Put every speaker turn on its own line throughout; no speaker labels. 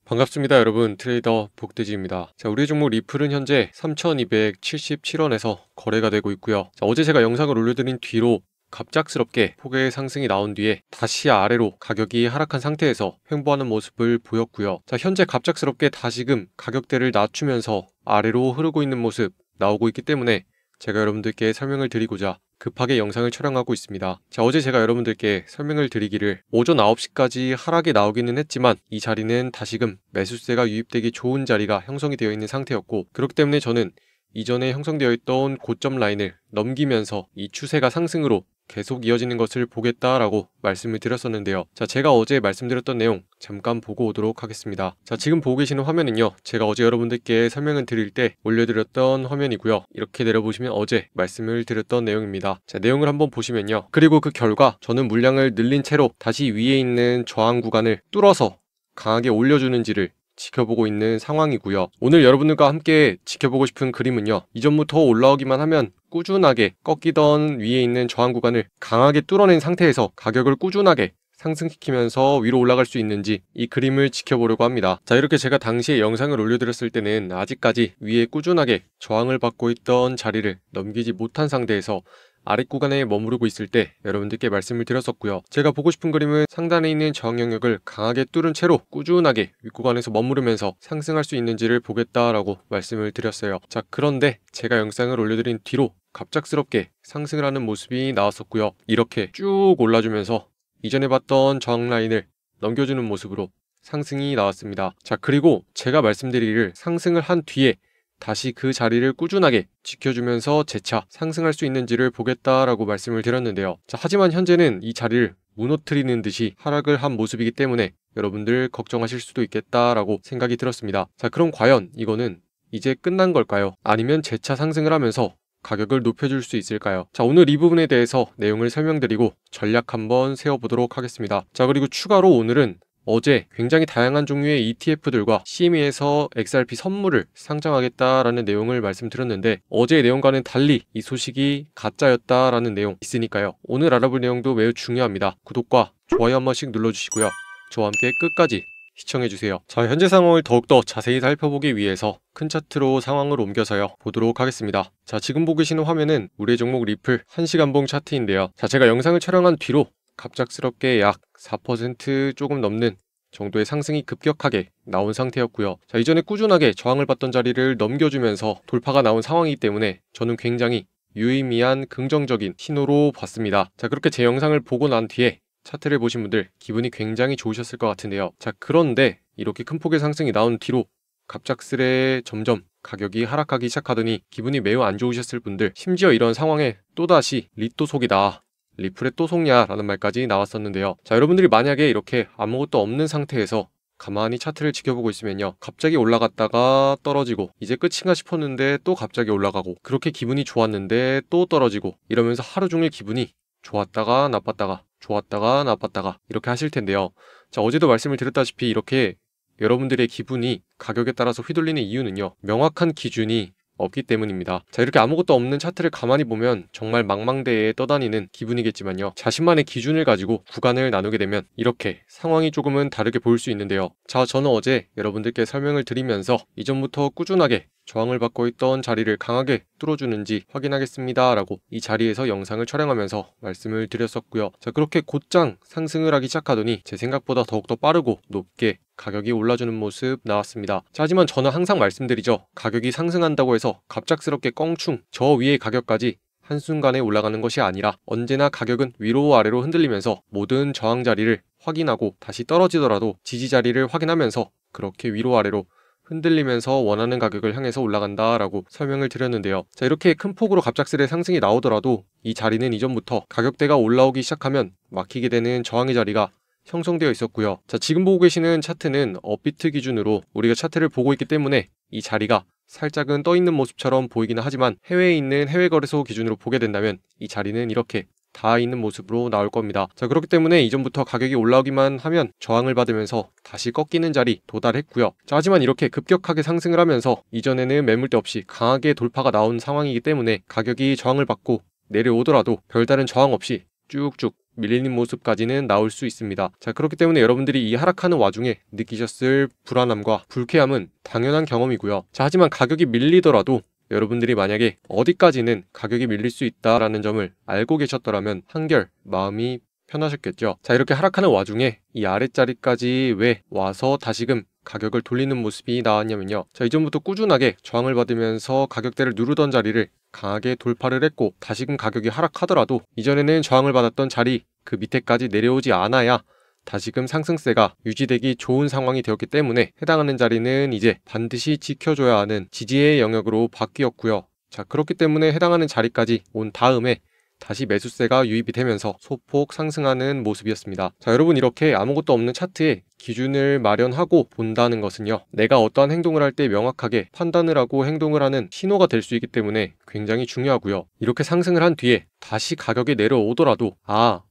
반갑습니다 여러분, 트레이더 복돼지입니다. 자, 우리 종목 리플은 현재 3277원에서 거래가 되고 있고요. 자, 어제 제가 영상을 올려드린 뒤로 갑작스럽게 폭의 상승이 나온 뒤에 다시 아래로 가격이 하락한 상태에서 횡보하는 모습을 보였고요. 자, 현재 갑작스럽게 다시금 가격대를 낮추면서 아래로 흐르고 있는 모습 나오고 있기 때문에 제가 여러분들께 설명을 드리고자 급하게 영상을 촬영하고 있습니다. 자, 어제 제가 여러분들께 설명을 드리기를 오전 9시까지 하락이 나오기는 했지만 이 자리는 다시금 매수세가 유입되기 좋은 자리가 형성이 되어 있는 상태였고, 그렇기 때문에 저는 이전에 형성되어 있던 고점 라인을 넘기면서 이 추세가 상승으로 계속 이어지는 것을 보겠다라고 말씀을 드렸었는데요. 자, 제가 어제 말씀드렸던 내용 잠깐 보고 오도록 하겠습니다. 자, 지금 보고 계시는 화면은요, 제가 어제 여러분들께 설명을 드릴 때 올려드렸던 화면이고요. 이렇게 내려보시면 어제 말씀을 드렸던 내용입니다. 자, 내용을 한번 보시면요, 그리고 그 결과 저는 물량을 늘린 채로 다시 위에 있는 저항 구간을 뚫어서 강하게 올려주는지를 지켜보고 있는 상황이고요. 오늘 여러분들과 함께 지켜보고 싶은 그림은요, 이전부터 올라오기만 하면 꾸준하게 꺾이던 위에 있는 저항 구간을 강하게 뚫어낸 상태에서 가격을 꾸준하게 상승시키면서 위로 올라갈 수 있는지 이 그림을 지켜보려고 합니다. 자, 이렇게 제가 당시에 영상을 올려드렸을 때는 아직까지 위에 꾸준하게 저항을 받고 있던 자리를 넘기지 못한 상태에서 아랫 구간에 머무르고 있을 때 여러분들께 말씀을 드렸었고요. 제가 보고 싶은 그림은 상단에 있는 저항 영역을 강하게 뚫은 채로 꾸준하게 윗구간에서 머무르면서 상승할 수 있는지를 보겠다라고 말씀을 드렸어요. 자, 그런데 제가 영상을 올려드린 뒤로 갑작스럽게 상승을 하는 모습이 나왔었고요. 이렇게 쭉 올라주면서 이전에 봤던 저항 라인을 넘겨주는 모습으로 상승이 나왔습니다. 자, 그리고 제가 말씀드리기를 상승을 한 뒤에 다시 그 자리를 꾸준하게 지켜주면서 재차 상승할 수 있는지를 보겠다라고 말씀을 드렸는데요. 자, 하지만 현재는 이 자리를 무너뜨리는 듯이 하락을 한 모습이기 때문에 여러분들 걱정하실 수도 있겠다라고 생각이 들었습니다. 자, 그럼 과연 이거는 이제 끝난 걸까요? 아니면 재차 상승을 하면서 가격을 높여줄 수 있을까요? 자, 오늘 이 부분에 대해서 내용을 설명드리고 전략 한번 세워보도록 하겠습니다. 자, 그리고 추가로 오늘은 어제 굉장히 다양한 종류의 ETF들과 CME에서 XRP 선물을 상장하겠다라는 내용을 말씀드렸는데, 어제의 내용과는 달리 이 소식이 가짜였다라는 내용 있으니까요. 오늘 알아볼 내용도 매우 중요합니다. 구독과 좋아요 한 번씩 눌러주시고요. 저와 함께 끝까지 시청해주세요. 자, 현재 상황을 더욱더 자세히 살펴보기 위해서 큰 차트로 상황을 옮겨서요 보도록 하겠습니다. 자, 지금 보고 계시는 화면은 우리의 종목 리플 1시간봉 차트인데요. 자, 제가 영상을 촬영한 뒤로 갑작스럽게 약 4% 조금 넘는 정도의 상승이 급격하게 나온 상태였고요. 자, 이전에 꾸준하게 저항을 받던 자리를 넘겨주면서 돌파가 나온 상황이기 때문에 저는 굉장히 유의미한 긍정적인 신호로 봤습니다. 자, 그렇게 제 영상을 보고 난 뒤에 차트를 보신 분들 기분이 굉장히 좋으셨을 것 같은데요. 자, 그런데 이렇게 큰 폭의 상승이 나온 뒤로 갑작스레 점점 가격이 하락하기 시작하더니 기분이 매우 안 좋으셨을 분들, 심지어 이런 상황에 또다시 리또 속이다, 리플에 또 속냐라는 말까지 나왔었는데요. 자, 여러분들이 만약에 이렇게 아무것도 없는 상태에서 가만히 차트를 지켜보고 있으면요, 갑자기 올라갔다가 떨어지고 이제 끝인가 싶었는데 또 갑자기 올라가고, 그렇게 기분이 좋았는데 또 떨어지고, 이러면서 하루 종일 기분이 좋았다가 나빴다가 좋았다가 나빴다가 이렇게 하실 텐데요. 자, 어제도 말씀을 드렸다시피 이렇게 여러분들의 기분이 가격에 따라서 휘둘리는 이유는요, 명확한 기준이 없기 때문입니다. 자, 이렇게 아무것도 없는 차트를 가만히 보면 정말 망망대해에 떠다니는 기분이겠지만요, 자신만의 기준을 가지고 구간을 나누게 되면 이렇게 상황이 조금은 다르게 보일 수 있는데요. 자, 저는 어제 여러분들께 설명을 드리면서 이전부터 꾸준하게 저항을 받고 있던 자리를 강하게 뚫어주는지 확인하겠습니다 라고 이 자리에서 영상을 촬영하면서 말씀을 드렸었고요. 자, 그렇게 곧장 상승을 하기 시작하더니 제 생각보다 더욱더 빠르고 높게 가격이 올라주는 모습 나왔습니다. 자, 하지만 저는 항상 말씀드리죠, 가격이 상승한다고 해서 갑작스럽게 껑충 저 위의 가격까지 한순간에 올라가는 것이 아니라 언제나 가격은 위로 아래로 흔들리면서 모든 저항 자리를 확인하고 다시 떨어지더라도 지지 자리를 확인하면서 그렇게 위로 아래로 흔들리면서 원하는 가격을 향해서 올라간다라고 설명을 드렸는데요. 자, 이렇게 큰 폭으로 갑작스레 상승이 나오더라도 이 자리는 이전부터 가격대가 올라오기 시작하면 막히게 되는 저항의 자리가 형성되어 있었고요. 자, 지금 보고 계시는 차트는 업비트 기준으로 우리가 차트를 보고 있기 때문에 이 자리가 살짝은 떠 있는 모습처럼 보이기는 하지만 해외에 있는 해외 거래소 기준으로 보게 된다면 이 자리는 이렇게 닿아 있는 모습으로 나올 겁니다. 자, 그렇기 때문에 이전부터 가격이 올라오기만 하면 저항을 받으면서 다시 꺾이는 자리 도달했고요. 자, 하지만 이렇게 급격하게 상승을 하면서 이전에는 매물대 없이 강하게 돌파가 나온 상황이기 때문에 가격이 저항을 받고 내려오더라도 별다른 저항 없이 쭉쭉 밀리는 모습까지는 나올 수 있습니다. 자, 그렇기 때문에 여러분들이 이 하락하는 와중에 느끼셨을 불안함과 불쾌함은 당연한 경험이고요. 자, 하지만 가격이 밀리더라도 여러분들이 만약에 어디까지는 가격이 밀릴 수 있다라는 점을 알고 계셨더라면 한결 마음이 편하셨겠죠. 자, 이렇게 하락하는 와중에 이 아랫자리까지 왜 와서 다시금 가격을 돌리는 모습이 나왔냐면요. 자, 이전부터 꾸준하게 저항을 받으면서 가격대를 누르던 자리를 강하게 돌파를 했고 다시금 가격이 하락하더라도 이전에는 저항을 받았던 자리 그 밑에까지 내려오지 않아야 다시금 상승세가 유지되기 좋은 상황이 되었기 때문에 해당하는 자리는 이제 반드시 지켜줘야 하는 지지의 영역으로 바뀌었고요. 자, 그렇기 때문에 해당하는 자리까지 온 다음에 다시 매수세가 유입이 되면서 소폭 상승하는 모습이었습니다. 자, 여러분, 이렇게 아무것도 없는 차트에 기준을 마련하고 본다는 것은요, 내가 어떠한 행동을 할 때 명확하게 판단을 하고 행동을 하는 신호가 될 수 있기 때문에 굉장히 중요하고요. 이렇게 상승을 한 뒤에 다시 가격이 내려오더라도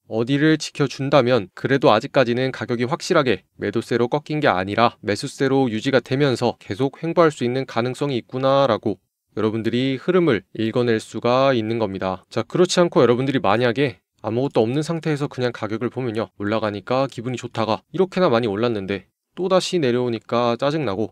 어디를 지켜준다면 그래도 아직까지는 가격이 확실하게 매도세로 꺾인 게 아니라 매수세로 유지가 되면서 계속 횡보할 수 있는 가능성이 있구나라고 여러분들이 흐름을 읽어낼 수가 있는 겁니다. 자, 그렇지 않고 여러분들이 만약에 아무것도 없는 상태에서 그냥 가격을 보면요, 올라가니까 기분이 좋다가 이렇게나 많이 올랐는데 또다시 내려오니까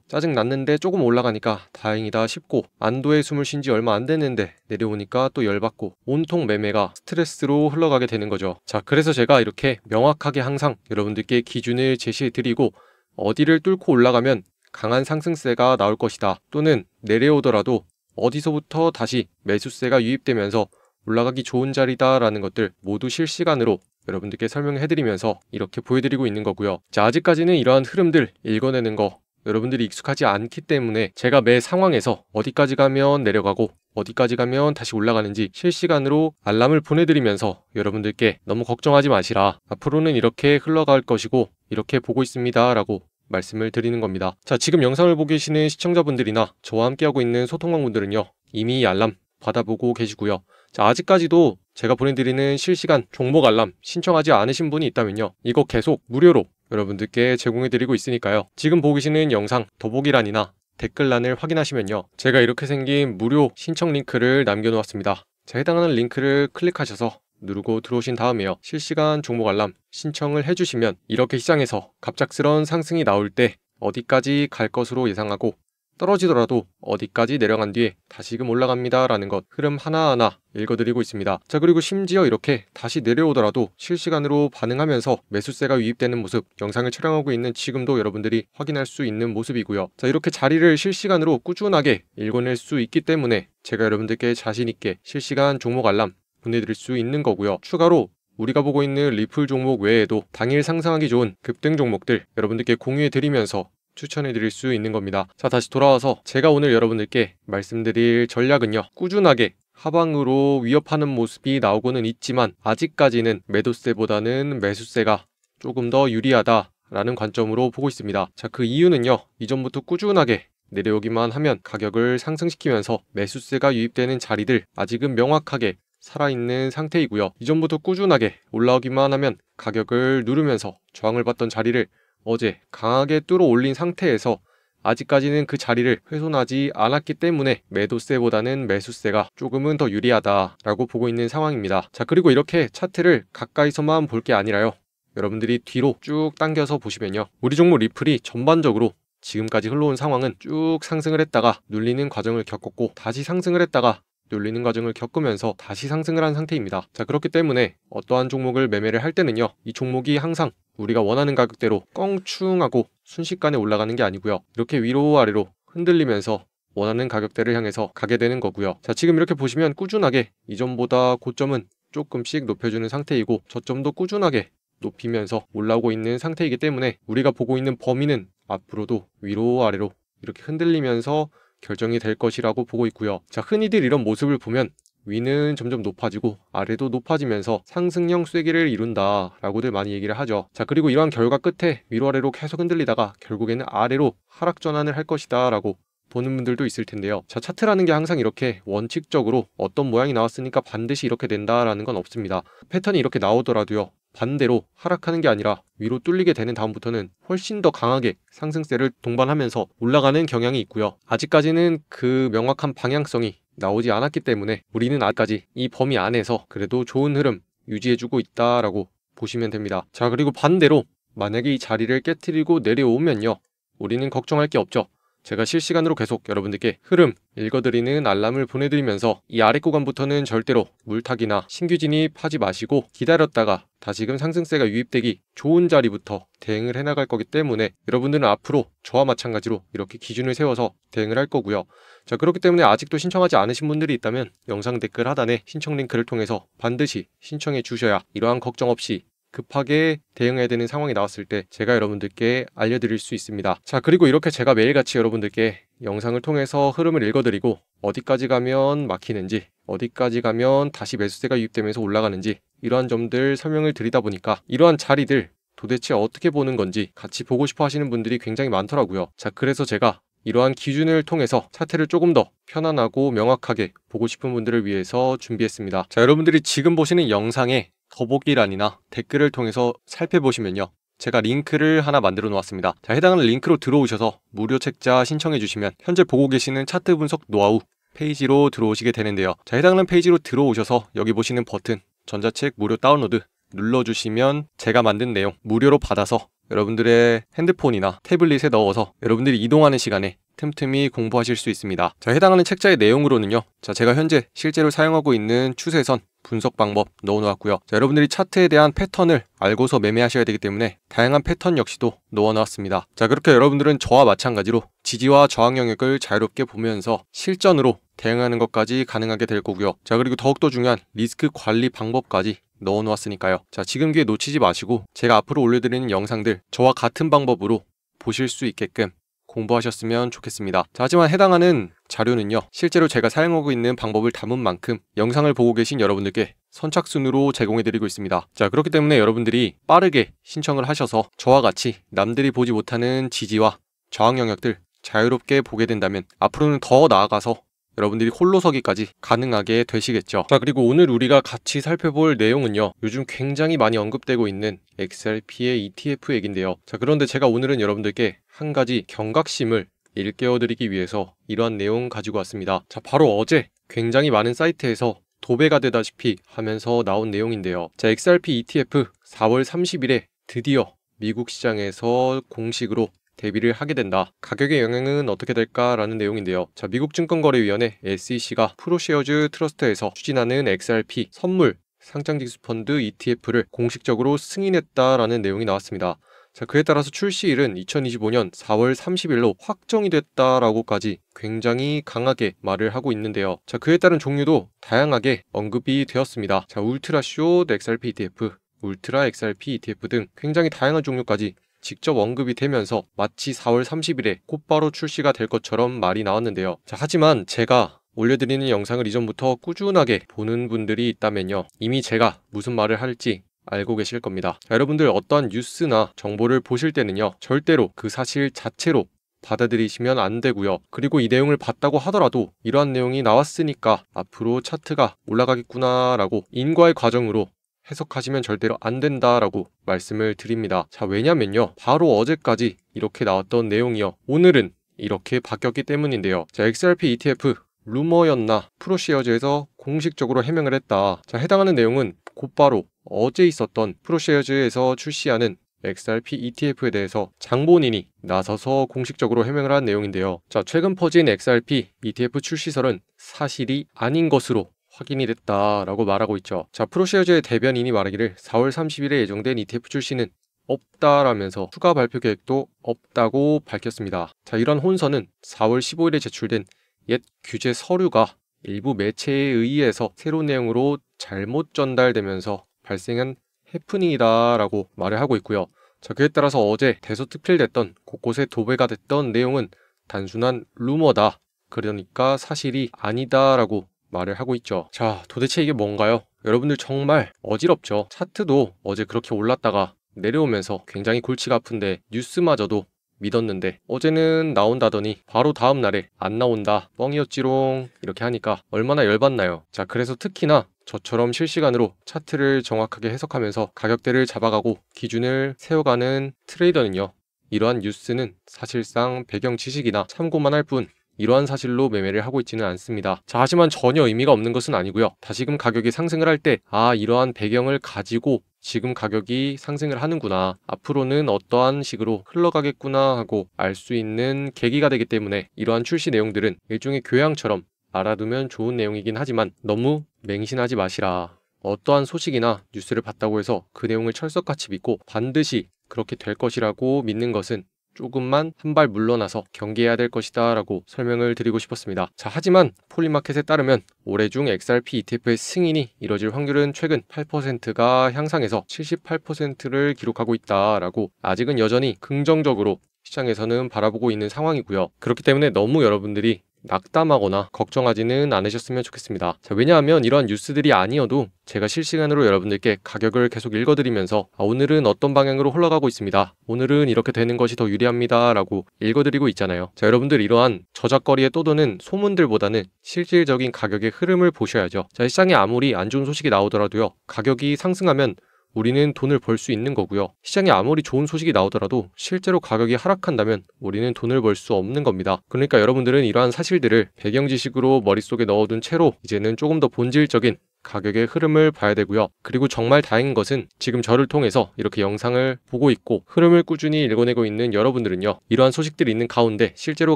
짜증났는데 조금 올라가니까 다행이다 싶고 안도의 숨을 쉰 지 얼마 안 됐는데 내려오니까 또 열받고 온통 매매가 스트레스로 흘러가게 되는 거죠. 자, 그래서 제가 이렇게 명확하게 항상 여러분들께 기준을 제시해 드리고 어디를 뚫고 올라가면 강한 상승세가 나올 것이다, 또는 내려오더라도 어디서부터 다시 매수세가 유입되면서 올라가기 좋은 자리다 라는 것들 모두 실시간으로 여러분들께 설명해드리면서 이렇게 보여드리고 있는 거고요. 자, 아직까지는 이러한 흐름들 읽어내는 거 여러분들이 익숙하지 않기 때문에 제가 매 상황에서 어디까지 가면 내려가고 어디까지 가면 다시 올라가는지 실시간으로 알람을 보내드리면서 여러분들께 너무 걱정하지 마시라, 앞으로는 이렇게 흘러갈 것이고 이렇게 보고 있습니다 라고 말씀을 드리는 겁니다. 자, 지금 영상을 보고 계시는 시청자분들이나 저와 함께하고 있는 소통방분들은요, 이미 알람 받아보고 계시고요. 자, 아직까지도 제가 보내드리는 실시간 종목 알람 신청하지 않으신 분이 있다면요, 이거 계속 무료로 여러분들께 제공해드리고 있으니까요. 지금 보고 계시는 영상 더보기란이나 댓글란을 확인하시면요, 제가 이렇게 생긴 무료 신청 링크를 남겨놓았습니다. 자, 해당하는 링크를 클릭하셔서 누르고 들어오신 다음에요, 실시간 종목 알람 신청을 해주시면 이렇게 시장에서 갑작스러운 상승이 나올 때 어디까지 갈 것으로 예상하고 떨어지더라도 어디까지 내려간 뒤에 다시금 올라갑니다 라는 것 흐름 하나하나 읽어드리고 있습니다. 자, 그리고 심지어 이렇게 다시 내려오더라도 실시간으로 반응하면서 매수세가 유입되는 모습 영상을 촬영하고 있는 지금도 여러분들이 확인할 수 있는 모습이고요. 자, 이렇게 자리를 실시간으로 꾸준하게 읽어낼 수 있기 때문에 제가 여러분들께 자신있게 실시간 종목 알람 보내드릴 수 있는 거고요. 추가로 우리가 보고 있는 리플 종목 외에도 당일 상승하기 좋은 급등 종목들 여러분들께 공유해드리면서 추천해드릴 수 있는 겁니다. 자, 다시 돌아와서 제가 오늘 여러분들께 말씀드릴 전략은요, 꾸준하게 하방으로 위협하는 모습이 나오고는 있지만 아직까지는 매도세보다는 매수세가 조금 더 유리하다라는 관점으로 보고 있습니다. 자, 그 이유는요, 이전부터 꾸준하게 내려오기만 하면 가격을 상승시키면서 매수세가 유입되는 자리들 아직은 명확하게 살아있는 상태이고요. 이전부터 꾸준하게 올라오기만 하면 가격을 누르면서 저항을 받던 자리를 어제 강하게 뚫어 올린 상태에서 아직까지는 그 자리를 훼손하지 않았기 때문에 매도세보다는 매수세가 조금은 더 유리하다라고 보고 있는 상황입니다. 자, 그리고 이렇게 차트를 가까이서만 볼 게 아니라요, 여러분들이 뒤로 쭉 당겨서 보시면요, 우리 종목 리플이 전반적으로 지금까지 흘러온 상황은 쭉 상승을 했다가 눌리는 과정을 겪었고 다시 상승을 했다가 눌리는 과정을 겪으면서 다시 상승을 한 상태입니다. 자, 그렇기 때문에 어떠한 종목을 매매를 할 때는요, 이 종목이 항상 우리가 원하는 가격대로 껑충하고 순식간에 올라가는 게 아니고요, 이렇게 위로 아래로 흔들리면서 원하는 가격대를 향해서 가게 되는 거고요. 자, 지금 이렇게 보시면 꾸준하게 이전보다 고점은 조금씩 높여주는 상태이고 저점도 꾸준하게 높이면서 올라오고 있는 상태이기 때문에 우리가 보고 있는 범위는 앞으로도 위로 아래로 이렇게 흔들리면서 결정이 될 것이라고 보고 있고요. 자, 흔히들 이런 모습을 보면 위는 점점 높아지고 아래도 높아지면서 상승형 쐐기를 이룬다 라고들 많이 얘기를 하죠. 자, 그리고 이러한 결과 끝에 위로 아래로 계속 흔들리다가 결국에는 아래로 하락 전환을 할 것이다 라고 보는 분들도 있을 텐데요. 자, 차트라는 게 항상 이렇게 원칙적으로 어떤 모양이 나왔으니까 반드시 이렇게 된다라는 건 없습니다. 패턴이 이렇게 나오더라도요, 반대로 하락하는 게 아니라 위로 뚫리게 되는 다음부터는 훨씬 더 강하게 상승세를 동반하면서 올라가는 경향이 있고요. 아직까지는 그 명확한 방향성이 나오지 않았기 때문에 우리는 아직까지 이 범위 안에서 그래도 좋은 흐름 유지해주고 있다라고 보시면 됩니다. 자, 그리고 반대로 만약에 이 자리를 깨트리고 내려오면요, 우리는 걱정할 게 없죠. 제가 실시간으로 계속 여러분들께 흐름 읽어드리는 알람을 보내드리면서 이 아래 구간부터는 절대로 물타기나 신규 진입하지 마시고 기다렸다가 다시금 상승세가 유입되기 좋은 자리부터 대응을 해나갈 거기 때문에 여러분들은 앞으로 저와 마찬가지로 이렇게 기준을 세워서 대응을 할 거고요. 자, 그렇기 때문에 아직도 신청하지 않으신 분들이 있다면 영상 댓글 하단에 신청 링크를 통해서 반드시 신청해 주셔야 이러한 걱정 없이 급하게 대응해야 되는 상황이 나왔을 때 제가 여러분들께 알려드릴 수 있습니다. 자, 그리고 이렇게 제가 매일같이 여러분들께 영상을 통해서 흐름을 읽어드리고 어디까지 가면 막히는지, 어디까지 가면 다시 매수세가 유입되면서 올라가는지 이러한 점들 설명을 드리다 보니까 이러한 자리들 도대체 어떻게 보는 건지 같이 보고 싶어 하시는 분들이 굉장히 많더라고요. 자, 그래서 제가 이러한 기준을 통해서 차트를 조금 더 편안하고 명확하게 보고 싶은 분들을 위해서 준비했습니다. 자, 여러분들이 지금 보시는 영상에 더보기란이나 댓글을 통해서 살펴보시면요, 제가 링크를 하나 만들어 놓았습니다. 자, 해당하는 링크로 들어오셔서 무료 책자 신청해 주시면 현재 보고 계시는 차트 분석 노하우 페이지로 들어오시게 되는데요. 자, 해당하는 페이지로 들어오셔서 여기 보시는 버튼 전자책 무료 다운로드 눌러주시면 제가 만든 내용 무료로 받아서 여러분들의 핸드폰이나 태블릿에 넣어서 여러분들이 이동하는 시간에 틈틈이 공부하실 수 있습니다. 자, 해당하는 책자의 내용으로는요, 자, 제가 현재 실제로 사용하고 있는 추세선 분석 방법 넣어놓았고요. 자, 여러분들이 차트에 대한 패턴을 알고서 매매하셔야 되기 때문에 다양한 패턴 역시도 넣어놨습니다. 자, 그렇게 여러분들은 저와 마찬가지로 지지와 저항 영역을 자유롭게 보면서 실전으로 대응하는 것까지 가능하게 될 거고요. 자, 그리고 더욱더 중요한 리스크 관리 방법까지 넣어놓았으니까요. 자, 지금 기회 놓치지 마시고 제가 앞으로 올려드리는 영상들 저와 같은 방법으로 보실 수 있게끔 공부하셨으면 좋겠습니다. 자, 하지만 해당하는 자료는요, 실제로 제가 사용하고 있는 방법을 담은 만큼 영상을 보고 계신 여러분들께 선착순으로 제공해드리고 있습니다. 자, 그렇기 때문에 여러분들이 빠르게 신청을 하셔서 저와 같이 남들이 보지 못하는 지지와 저항 영역들 자유롭게 보게 된다면 앞으로는 더 나아가서 여러분들이 홀로서기까지 가능하게 되시겠죠. 자, 그리고 오늘 우리가 같이 살펴볼 내용은요, 요즘 굉장히 많이 언급되고 있는 XRP의 ETF 얘긴데요. 자, 그런데 제가 오늘은 여러분들께 한 가지 경각심을 일깨워드리기 위해서 이러한 내용 가지고 왔습니다. 자, 바로 어제 굉장히 많은 사이트에서 도배가 되다시피 하면서 나온 내용인데요. 자, XRP ETF 4월 30일에 드디어 미국 시장에서 공식으로 데뷔를 하게 된다. 가격의 영향은 어떻게 될까라는 내용인데요. 자, 미국 증권거래위원회 SEC가 프로쉐어즈 트러스트에서 추진하는 XRP 선물 상장직수 펀드 ETF를 공식적으로 승인했다라는 내용이 나왔습니다. 자, 그에 따라서 출시일은 2025년 4월 30일로 확정이 됐다라고까지 굉장히 강하게 말을 하고 있는데요. 자, 그에 따른 종류도 다양하게 언급이 되었습니다. 자, 울트라숏 XRP ETF, 울트라 XRP ETF 등 굉장히 다양한 종류까지 직접 언급이 되면서 마치 4월 30일에 곧바로 출시가 될 것처럼 말이 나왔는데요. 자, 하지만 제가 올려드리는 영상을 이전부터 꾸준하게 보는 분들이 있다면요, 이미 제가 무슨 말을 할지 알고 계실 겁니다. 자, 여러분들 어떠한 뉴스나 정보를 보실 때는요, 절대로 그 사실 자체로 받아들이시면 안 되고요. 그리고 이 내용을 봤다고 하더라도 이러한 내용이 나왔으니까 앞으로 차트가 올라가겠구나 라고 인과의 과정으로 해석하시면 절대로 안 된다라고 말씀을 드립니다. 자, 왜냐면요, 바로 어제까지 이렇게 나왔던 내용이요, 오늘은 이렇게 바뀌었기 때문인데요. 자, XRP ETF 루머였나 프로쉐어즈에서 공식적으로 해명을 했다. 자, 해당하는 내용은 곧바로 어제 있었던 프로쉐어즈에서 출시하는 XRP ETF에 대해서 장본인이 나서서 공식적으로 해명을 한 내용인데요. 자, 최근 퍼진 XRP ETF 출시설은 사실이 아닌 것으로 확인이 됐다라고 말하고 있죠. 자, 프로쉐어즈의 대변인이 말하기를 4월 30일에 예정된 ETF 출시는 없다라면서 추가 발표 계획도 없다고 밝혔습니다. 자, 이런 혼선은 4월 15일에 제출된 옛 규제 서류가 일부 매체에 의해서 새로운 내용으로 잘못 전달되면서 발생한 해프닝이다라고 말을 하고 있고요. 자, 그에 따라서 어제 대서특필됐던 곳곳에 도배가 됐던 내용은 단순한 루머다, 그러니까 사실이 아니다라고 말을 하고 있죠. 자, 도대체 이게 뭔가요? 여러분들 정말 어지럽죠. 차트도 어제 그렇게 올랐다가 내려오면서 굉장히 골치가 아픈데 뉴스마저도 믿었는데 어제는 나온다더니 바로 다음 날에 안 나온다, 뻥이었지롱 이렇게 하니까 얼마나 열받나요. 자, 그래서 특히나 저처럼 실시간으로 차트를 정확하게 해석하면서 가격대를 잡아가고 기준을 세워가는 트레이더는요, 이러한 뉴스는 사실상 배경 지식이나 참고만 할 뿐 이러한 사실로 매매를 하고 있지는 않습니다. 자, 하지만 전혀 의미가 없는 것은 아니고요. 다시금 가격이 상승을 할 때 이러한 배경을 가지고 지금 가격이 상승을 하는구나, 앞으로는 어떠한 식으로 흘러가겠구나 하고 알 수 있는 계기가 되기 때문에 이러한 출시 내용들은 일종의 교양처럼 알아두면 좋은 내용이긴 하지만 너무 맹신하지 마시라. 어떠한 소식이나 뉴스를 봤다고 해서 그 내용을 철석같이 믿고 반드시 그렇게 될 것이라고 믿는 것은 조금만 한 발 물러나서 경계해야 될 것이다 라고 설명을 드리고 싶었습니다. 자, 하지만 폴리마켓에 따르면 올해 중 XRP ETF의 승인이 이뤄질 확률은 최근 8%가 향상해서 78%를 기록하고 있다 라고 아직은 여전히 긍정적으로 시장에서는 바라보고 있는 상황이고요. 그렇기 때문에 너무 여러분들이 낙담하거나 걱정하지는 않으셨으면 좋겠습니다. 자, 왜냐하면 이러한 뉴스들이 아니어도 제가 실시간으로 여러분들께 가격을 계속 읽어드리면서 오늘은 어떤 방향으로 흘러가고 있습니다, 오늘은 이렇게 되는 것이 더 유리합니다 라고 읽어드리고 있잖아요. 자, 여러분들 이러한 저작거리에 떠도는 소문들보다는 실질적인 가격의 흐름을 보셔야죠. 자, 시장에 아무리 안 좋은 소식이 나오더라도요, 가격이 상승하면 우리는 돈을 벌 수 있는 거고요. 시장에 아무리 좋은 소식이 나오더라도 실제로 가격이 하락한다면 우리는 돈을 벌 수 없는 겁니다. 그러니까 여러분들은 이러한 사실들을 배경 지식으로 머릿속에 넣어둔 채로 이제는 조금 더 본질적인 가격의 흐름을 봐야 되고요. 그리고 정말 다행인 것은 지금 저를 통해서 이렇게 영상을 보고 있고 흐름을 꾸준히 읽어내고 있는 여러분들은요, 이러한 소식들이 있는 가운데 실제로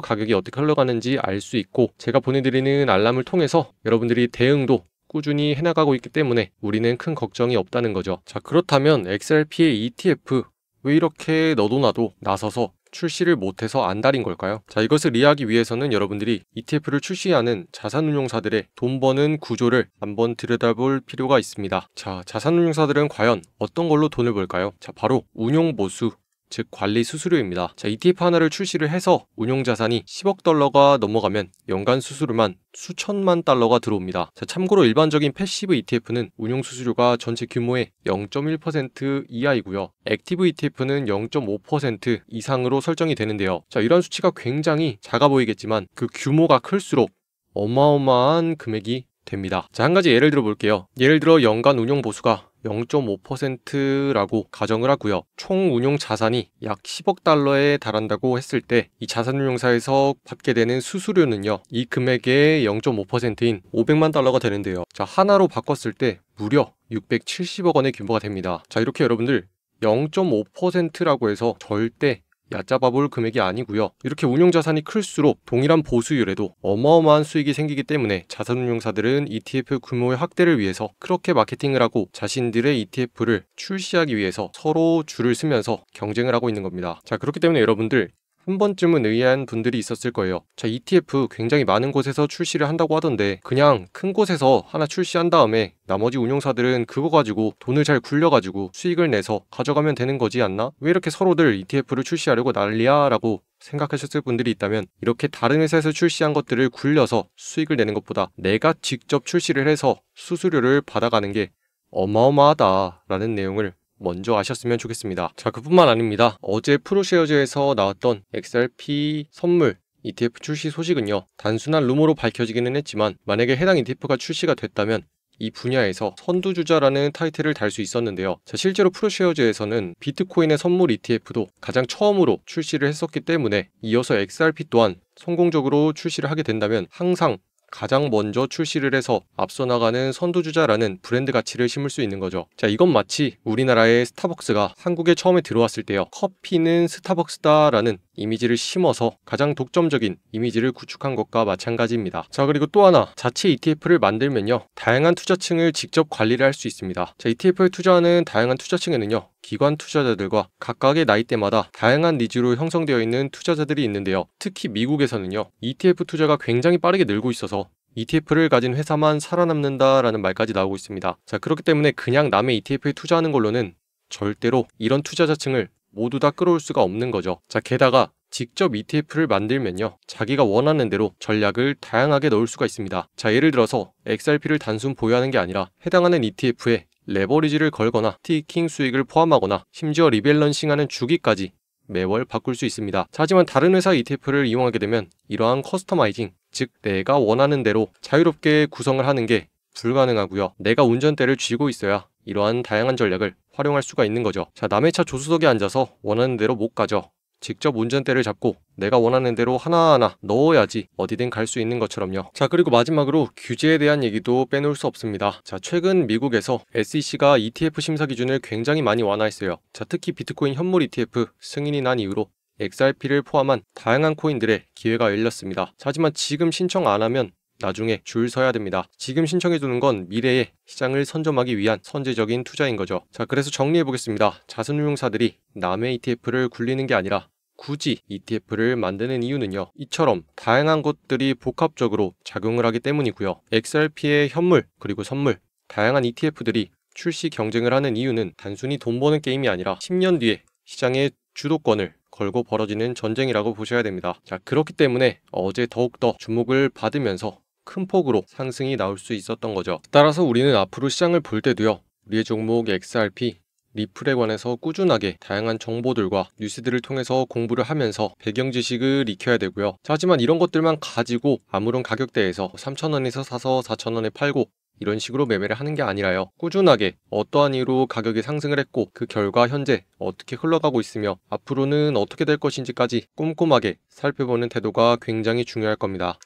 가격이 어떻게 흘러가는지 알 수 있고 제가 보내드리는 알람을 통해서 여러분들이 대응도 꾸준히 해나가고 있기 때문에 우리는 큰 걱정이 없다는 거죠. 자, 그렇다면 XRP의 ETF 왜 이렇게 너도 나도 나서서 출시를 못해서 안달인 걸까요? 자, 이것을 이해하기 위해서는 여러분들이 ETF를 출시하는 자산운용사들의 돈 버는 구조를 한번 들여다볼 필요가 있습니다. 자, 자산운용사들은 과연 어떤 걸로 돈을 벌까요? 자, 바로 운용보수, 즉 관리 수수료입니다. 자, ETF 하나를 출시를 해서 운용 자산이 10억 달러가 넘어가면 연간 수수료만 수천만 달러가 들어옵니다. 자, 참고로 일반적인 패시브 ETF는 운용 수수료가 전체 규모의 0.1% 이하이고요. 액티브 ETF는 0.5% 이상으로 설정이 되는데요. 자, 이런 수치가 굉장히 작아 보이겠지만 그 규모가 클수록 어마어마한 금액이 됩니다. 자, 한 가지 예를 들어 볼게요. 예를 들어 연간 운용 보수가 0.5%라고 가정을 하고요. 총 운용 자산이 약 10억 달러에 달한다고 했을 때 이 자산운용사에서 받게 되는 수수료는요, 이 금액의 0.5%인 500만 달러가 되는데요. 자, 하나로 바꿨을 때 무려 670억 원의 규모가 됩니다. 자, 이렇게 여러분들 0.5%라고 해서 절대 얕잡아 볼 금액이 아니고요. 이렇게 운용자산이 클수록 동일한 보수율에도 어마어마한 수익이 생기기 때문에 자산운용사들은 ETF 규모의 확대를 위해서 그렇게 마케팅을 하고 자신들의 ETF를 출시하기 위해서 서로 줄을 서면서 경쟁을 하고 있는 겁니다. 자, 그렇기 때문에 여러분들 한 번쯤은 의아한 분들이 있었을 거예요. 자, ETF 굉장히 많은 곳에서 출시를 한다고 하던데 그냥 큰 곳에서 하나 출시한 다음에 나머지 운용사들은 그거 가지고 돈을 잘 굴려가지고 수익을 내서 가져가면 되는 거지 않나? 왜 이렇게 서로들 ETF를 출시하려고 난리야? 라고 생각하셨을 분들이 있다면 이렇게 다른 회사에서 출시한 것들을 굴려서 수익을 내는 것보다 내가 직접 출시를 해서 수수료를 받아가는 게 어마어마하다라는 내용을 먼저 아셨으면 좋겠습니다. 자, 그뿐만 아닙니다. 어제 프로쉐어즈에서 나왔던 XRP 선물 ETF 출시 소식은요, 단순한 루머로 밝혀지기는 했지만 만약에 해당 ETF가 출시가 됐다면 이 분야에서 선두주자라는 타이틀을 달 수 있었는데요. 자, 실제로 프로쉐어즈에서는 비트코인의 선물 ETF도 가장 처음으로 출시를 했었기 때문에 이어서 XRP 또한 성공적으로 출시를 하게 된다면 항상 가장 먼저 출시를 해서 앞서 나가는 선두주자라는 브랜드 가치를 심을 수 있는 거죠. 자, 이건 마치 우리나라의 스타벅스가 한국에 처음에 들어왔을 때요, 커피는 스타벅스다 라는 이미지를 심어서 가장 독점적인 이미지를 구축한 것과 마찬가지입니다. 자, 그리고 또 하나, 자체 ETF를 만들면요, 다양한 투자층을 직접 관리를 할 수 있습니다. 자, ETF에 투자하는 다양한 투자층에는요, 기관 투자자들과 각각의 나이대마다 다양한 니즈로 형성되어 있는 투자자들이 있는데요. 특히 미국에서는요, ETF 투자가 굉장히 빠르게 늘고 있어서 ETF를 가진 회사만 살아남는다라는 말까지 나오고 있습니다. 자, 그렇기 때문에 그냥 남의 ETF에 투자하는 걸로는 절대로 이런 투자자층을 모두 다 끌어올 수가 없는 거죠. 자, 게다가 직접 ETF를 만들면요, 자기가 원하는 대로 전략을 다양하게 넣을 수가 있습니다. 자, 예를 들어서 XRP를 단순 보유하는 게 아니라 해당하는 ETF에 레버리지를 걸거나 스테이킹 수익을 포함하거나 심지어 리밸런싱하는 주기까지 매월 바꿀 수 있습니다. 자, 하지만 다른 회사 ETF를 이용하게 되면 이러한 커스터마이징, 즉 내가 원하는 대로 자유롭게 구성을 하는 게 불가능하고요. 내가 운전대를 쥐고 있어야 이러한 다양한 전략을 활용할 수가 있는 거죠. 자, 남의 차 조수석에 앉아서 원하는 대로 못 가죠. 직접 운전대를 잡고 내가 원하는 대로 하나하나 넣어야지 어디든 갈 수 있는 것처럼요. 자, 그리고 마지막으로 규제에 대한 얘기도 빼놓을 수 없습니다. 자, 최근 미국에서 SEC가 ETF 심사 기준을 굉장히 많이 완화했어요. 자, 특히 비트코인 현물 ETF 승인이 난 이후로 XRP를 포함한 다양한 코인들의 기회가 열렸습니다. 자, 하지만 지금 신청 안 하면 나중에 줄 서야 됩니다. 지금 신청해두는 건 미래의 시장을 선점하기 위한 선제적인 투자인 거죠. 자, 그래서 정리해보겠습니다. 자산운용사들이 남의 ETF를 굴리는 게 아니라 굳이 ETF를 만드는 이유는요, 이처럼 다양한 것들이 복합적으로 작용을 하기 때문이고요. XRP의 현물 그리고 선물, 다양한 ETF들이 출시 경쟁을 하는 이유는 단순히 돈 버는 게임이 아니라 10년 뒤에 시장의 주도권을 걸고 벌어지는 전쟁이라고 보셔야 됩니다. 자, 그렇기 때문에 어제 더욱더 주목을 받으면서 큰 폭으로 상승이 나올 수 있었던 거죠. 따라서 우리는 앞으로 시장을 볼 때도요, 우리의 종목 XRP, 리플에 관해서 꾸준하게 다양한 정보들과 뉴스들을 통해서 공부를 하면서 배경 지식을 익혀야 되고요. 자, 하지만 이런 것들만 가지고 아무런 가격대에서 3,000원에서 사서 4,000원에 팔고 이런 식으로 매매를 하는 게 아니라요, 꾸준하게 어떠한 이유로 가격이 상승을 했고 그 결과 현재 어떻게 흘러가고 있으며 앞으로는 어떻게 될 것인지까지 꼼꼼하게 살펴보는 태도가 굉장히 중요할 겁니다.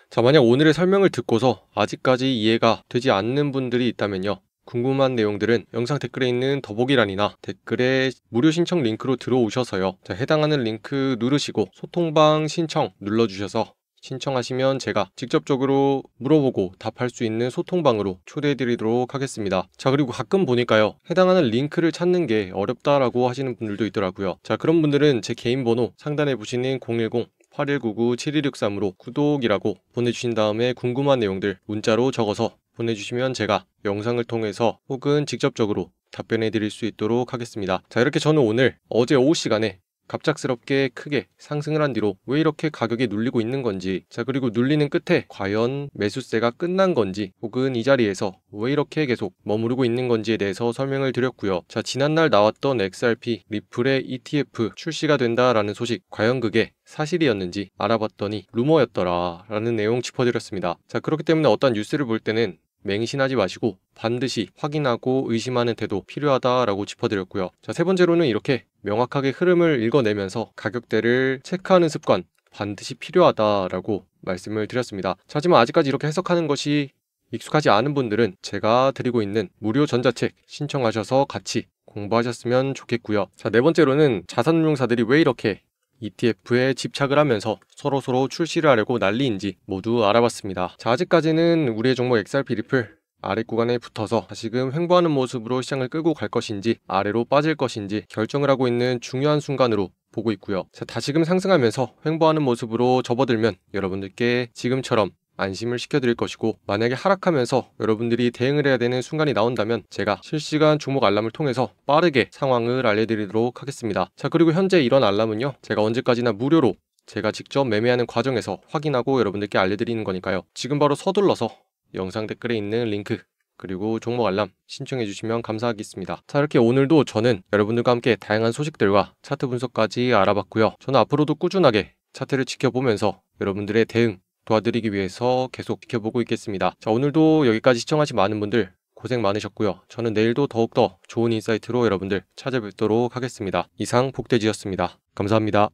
자, 만약 오늘의 설명을 듣고서 아직까지 이해가 되지 않는 분들이 있다면요, 궁금한 내용들은 영상 댓글에 있는 더보기란이나 댓글에 무료 신청 링크로 들어오셔서요, 자, 해당하는 링크 누르시고 소통방 신청 눌러주셔서 신청하시면 제가 직접적으로 물어보고 답할 수 있는 소통방으로 초대해드리도록 하겠습니다. 자, 그리고 가끔 보니까요, 해당하는 링크를 찾는 게 어렵다라고 하시는 분들도 있더라고요. 자, 그런 분들은 제 개인 번호 상단에 보시는 010-8199-7163으로 구독이라고 보내주신 다음에 궁금한 내용들 문자로 적어서 보내주시면 제가 영상을 통해서 혹은 직접적으로 답변해 드릴 수 있도록 하겠습니다. 자, 이렇게 저는 오늘 어제 오후 시간에 갑작스럽게 크게 상승을 한 뒤로 왜 이렇게 가격이 눌리고 있는 건지, 자, 그리고 눌리는 끝에 과연 매수세가 끝난 건지, 혹은 이 자리에서 왜 이렇게 계속 머무르고 있는 건지에 대해서 설명을 드렸고요. 자, 지난날 나왔던 XRP 리플의 ETF 출시가 된다라는 소식, 과연 그게 사실이었는지 알아봤더니 루머였더라 라는 내용 짚어드렸습니다. 자, 그렇기 때문에 어떤 뉴스를 볼 때는 맹신하지 마시고 반드시 확인하고 의심하는 태도 필요하다라고 짚어드렸고요. 자, 세 번째로는 이렇게 명확하게 흐름을 읽어내면서 가격대를 체크하는 습관 반드시 필요하다라고 말씀을 드렸습니다. 자, 하지만 아직까지 이렇게 해석하는 것이 익숙하지 않은 분들은 제가 드리고 있는 무료 전자책 신청하셔서 같이 공부하셨으면 좋겠고요. 자, 네 번째로는 자산운용사들이 왜 이렇게 ETF에 집착을 하면서 서로서로 출시를 하려고 난리인지 모두 알아봤습니다. 자, 아직까지는 우리의 종목 XRP 리플 아래 구간에 붙어서 다시금 횡보하는 모습으로 시장을 끌고 갈 것인지 아래로 빠질 것인지 결정을 하고 있는 중요한 순간으로 보고 있고요. 자, 다시금 상승하면서 횡보하는 모습으로 접어들면 여러분들께 지금처럼 안심을 시켜드릴 것이고, 만약에 하락하면서 여러분들이 대응을 해야 되는 순간이 나온다면 제가 실시간 종목 알람을 통해서 빠르게 상황을 알려드리도록 하겠습니다. 자, 그리고 현재 이런 알람은요, 제가 언제까지나 무료로 제가 직접 매매하는 과정에서 확인하고 여러분들께 알려드리는 거니까요, 지금 바로 서둘러서 영상 댓글에 있는 링크 그리고 종목 알람 신청해 주시면 감사하겠습니다. 자, 이렇게 오늘도 저는 여러분들과 함께 다양한 소식들과 차트 분석까지 알아봤고요. 저는 앞으로도 꾸준하게 차트를 지켜보면서 여러분들의 대응 도와드리기 위해서 계속 지켜보고 있겠습니다. 자, 오늘도 여기까지 시청하신 많은 분들 고생 많으셨고요. 저는 내일도 더욱더 좋은 인사이트로 여러분들 찾아뵙도록 하겠습니다. 이상 복돼지였습니다. 감사합니다.